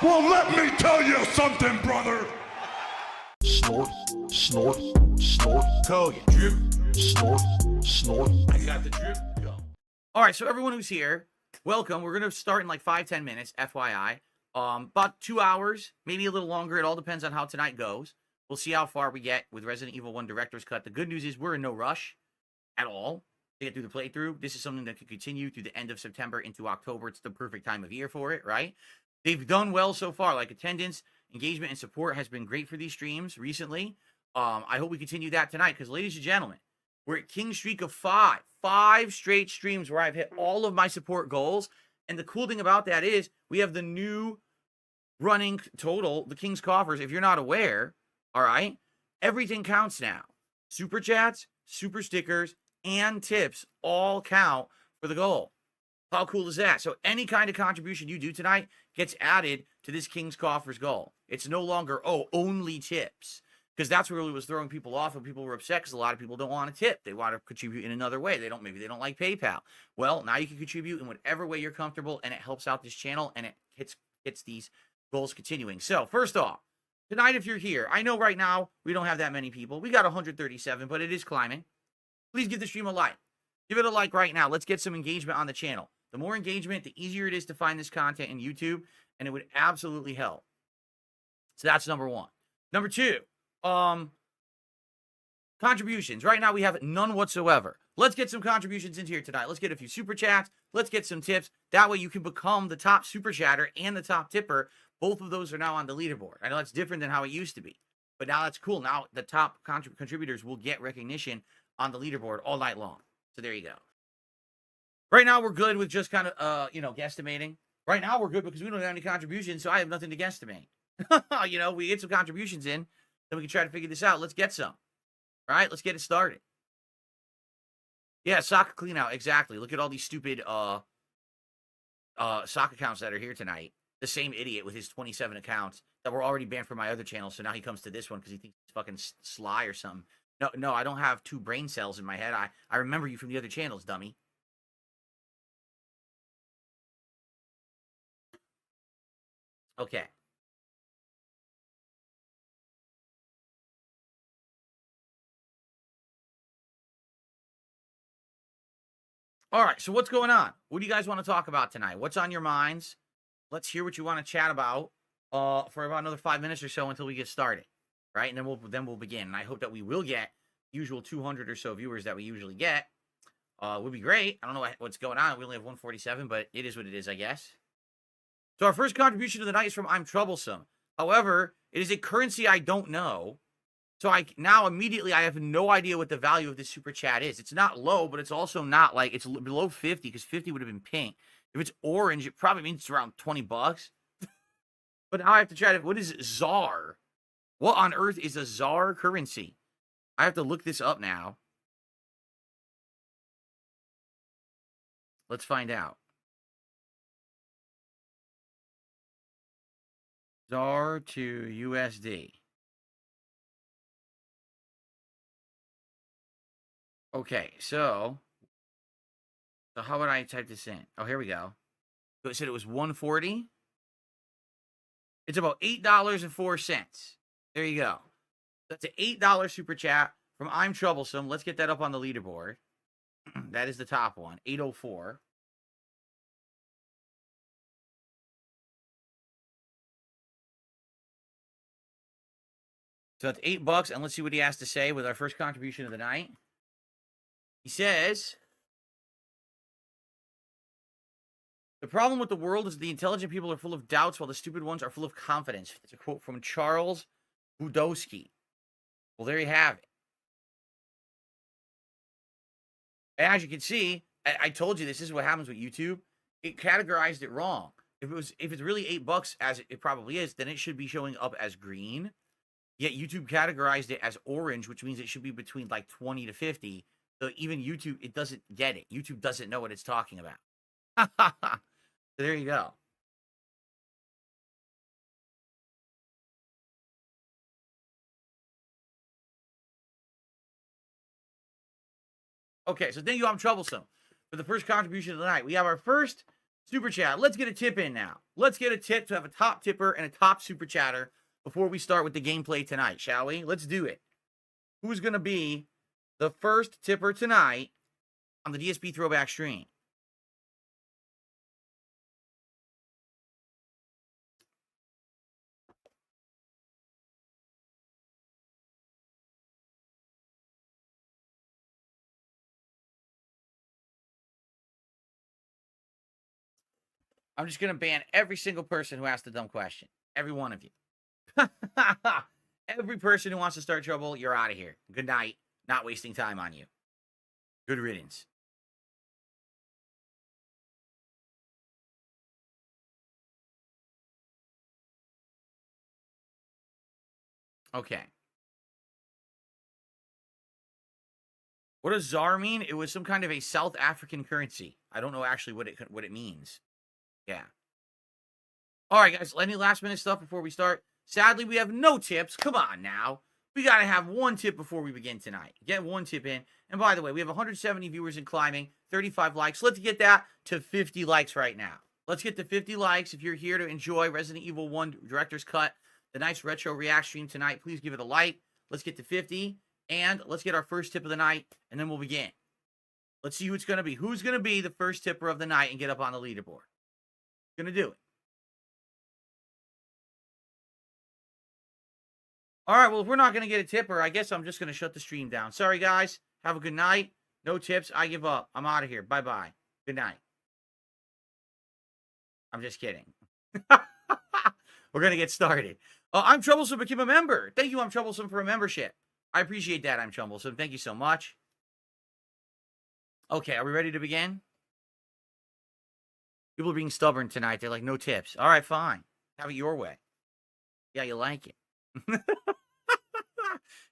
Well, let me tell you something, brother. Snort, snort, snort. Kogan. Drip. Snort, snort. I got the drip. Go. All right, so everyone who's here, welcome. We're going to start in like 5-10 minutes, FYI. About 2 hours, maybe a little longer. It all depends on how tonight goes. We'll see how far we get with Resident Evil 1 Director's Cut. The good news is we're in no rush at all to get through the playthrough. This is something that could continue through the end of September into October. It's the perfect time of year for it, right? They've done well so far. Like attendance, engagement, and support has been great for these streams recently. I hope we continue that tonight because, ladies and gentlemen, we're at King Streak of 5. 5 straight streams where I've hit all of my support goals. And the cool thing about that is we have the new running total, the King's Coffers. If you're not aware, all right, everything counts now. Super chats, super stickers, and tips all count for the goal. How cool is that? So any kind of contribution you do tonight gets added to this King's Coffers goal. It's no longer, oh, only tips. Because that's what really was throwing people off when people were upset because a lot of people don't want to tip. They want to contribute in another way. Maybe they don't like PayPal. Well, now you can contribute in whatever way you're comfortable, and it helps out this channel, and it hits these goals continuing. So first off, tonight if you're here, I know right now we don't have that many people. We got 137, but it is climbing. Please give the stream a like. Give it a like right now. Let's get some engagement on the channel. The more engagement, the easier it is to find this content in YouTube, and it would absolutely help. So that's number one. Number two, contributions. Right now we have none whatsoever. Let's get some contributions into here tonight. Let's get a few super chats. Let's get some tips. That way you can become the top super chatter and the top tipper. Both of those are now on the leaderboard. I know that's different than how it used to be, but now that's cool. Now the top contributors will get recognition on the leaderboard all night long. So there you go. Right now we're good with just kind of, guesstimating. Right now we're good because we don't have any contributions, so I have nothing to guesstimate. We get some contributions in, then we can try to figure this out. Let's get some. All right, let's get it started. Yeah, sock clean out. Exactly. Look at all these stupid sock accounts that are here tonight. The same idiot with his 27 accounts that were already banned from my other channel, so now he comes to this one because he thinks he's fucking sly or something. No, I don't have 2 brain cells in my head. I remember you from the other channels, dummy. Okay. All right, so what's going on? What do you guys want to talk about tonight? What's on your minds? Let's hear what you want to chat about for about another 5 minutes or so until we get started, right? And then we'll begin. And I hope that we will get usual 200 or so viewers that we usually get. Would be great. I don't know what's going on. We only have 147, but it is what it is, I guess. So our first contribution of the night is from I'm Troublesome. However, it is a currency I don't know. So I have no idea what the value of this super chat is. It's not low, but it's also not like it's below 50 because 50 would have been pink. If it's orange, it probably means it's around 20 bucks. But now I have to try to, what is ZAR? What on earth is a ZAR currency? I have to look this up now. Let's find out. ZAR to USD. Okay, so how would I type this in? Oh, here we go. So it said it was 140. It's about $8.04. There you go. That's an $8 super chat from I'm Troublesome. Let's get that up on the leaderboard. That is the top one, 804. So that's $8, and let's see what he has to say with our first contribution of the night. He says, the problem with the world is the intelligent people are full of doubts while the stupid ones are full of confidence. It's a quote from Charles Budowski. Well, there you have it. And as you can see, I told you this is what happens with YouTube. It categorized it wrong. If it's really $8, as it probably is, then it should be showing up as green. Yet YouTube categorized it as orange, which means it should be between like 20 to 50. So even YouTube, it doesn't get it. YouTube doesn't know what it's talking about. So there you go. Okay, so thank you, I'm Troublesome, for the first contribution of the night. We have our first Super chat. Let's get a tip in now. Let's get a tip to have a top tipper and a top super chatter before we start with the gameplay tonight, shall we? Let's do it. Who's going to be the first tipper tonight on the DSP Throwback stream? I'm just going to ban every single person who asked a dumb question. Every one of you. Every person who wants to start trouble, you're out of here. Good night. Not wasting time on you. Good riddance. Okay. What does ZAR mean? It was some kind of a South African currency. I don't know actually what it means. Yeah. All right, guys. Any last minute stuff before we start? Sadly, we have no tips. Come on now. We got to have one tip before we begin tonight. Get one tip in. And by the way, we have 170 viewers and climbing, 35 likes. Let's get that to 50 likes right now. Let's get to 50 likes. If you're here to enjoy Resident Evil 1 Director's Cut, the nice retro react stream tonight, please give it a like. Let's get to 50. And let's get our first tip of the night, and then we'll begin. Let's see who it's going to be. Who's going to be the first tipper of the night and get up on the leaderboard? Going to do it. All right, well, if we're not going to get a tipper, I guess I'm just going to shut the stream down. Sorry, guys. Have a good night. No tips. I give up. I'm out of here. Bye-bye. Good night. I'm just kidding. We're going to get started. I'm Troublesome became a member. Thank you, I'm Troublesome, for a membership. I appreciate that, I'm Troublesome. Thank you so much. Okay, are we ready to begin? People are being stubborn tonight. They're like, no tips. All right, fine. Have it your way. Yeah, you like it.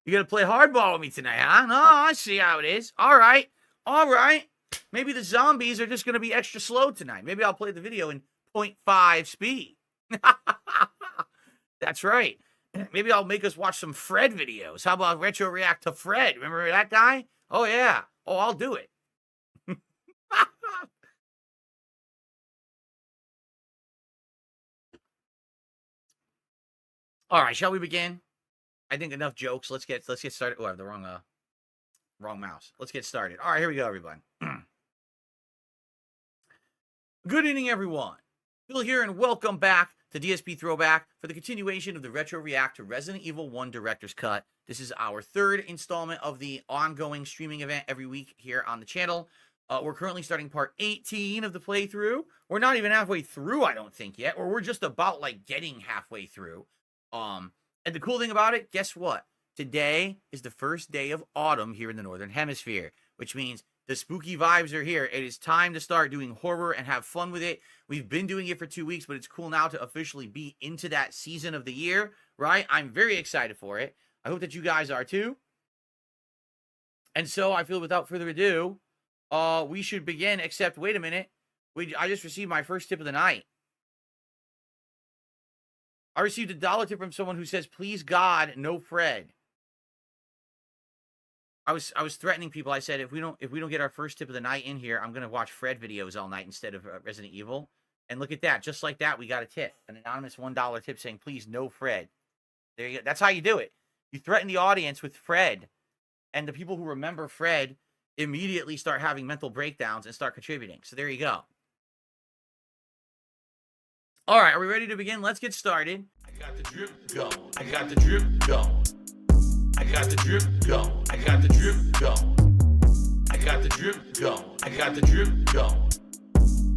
You're going to play hardball with me tonight, huh? No, I see how it is. All right. All right. Maybe the zombies are just going to be extra slow tonight. Maybe I'll play the video in 0.5 speed. That's right. Maybe I'll make us watch some Fred videos. How about retro react to Fred? Remember that guy? Oh, yeah. Oh, I'll do it. All right, shall we begin? I think enough jokes. Let's get started. Oh, I have the wrong mouse. Let's get started. All right, here we go, everyone. Good evening, everyone. Phil here, and welcome back to DSP Throwback for the continuation of the Retro React to Resident Evil 1 Director's Cut. This is our third installment of the ongoing streaming event every week here on the channel. We're currently starting part 18 of the playthrough. We're not even halfway through, I don't think, yet. Or we're just about, like, getting halfway through. And the cool thing about it, guess what? Today is the first day of autumn here in the Northern Hemisphere, which means the spooky vibes are here. It is time to start doing horror and have fun with it. We've been doing it for 2 weeks, but it's cool now to officially be into that season of the year, right? I'm very excited for it. I hope that you guys are too. And so I feel without further ado, we should begin, except, wait a minute. I just received my first tip of the night. I received a $1 tip from someone who says, please God, no Fred. I was threatening people. I said, if we don't get our first tip of the night in here, I'm going to watch Fred videos all night instead of Resident Evil. And look at that. Just like that, we got a tip. An anonymous $1 tip saying, please, no Fred. There you go. That's how you do it. You threaten the audience with Fred, and the people who remember Fred immediately start having mental breakdowns and start contributing. So there you go. All right, are we ready to begin? Let's get started. I got the drip going. I got the drip going. I got the drip going. I got the drip going. I got the drip going. I got the drip going.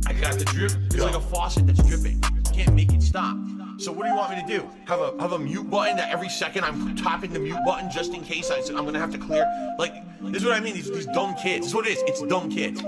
I got the drip going. It's like a faucet that's dripping. You can't make it stop. So what do you want me to do? Have a mute button that every second I'm tapping the mute button just in case I'm gonna have to clear? Like, this is what I mean. These dumb kids. This is what it is. It's dumb kids.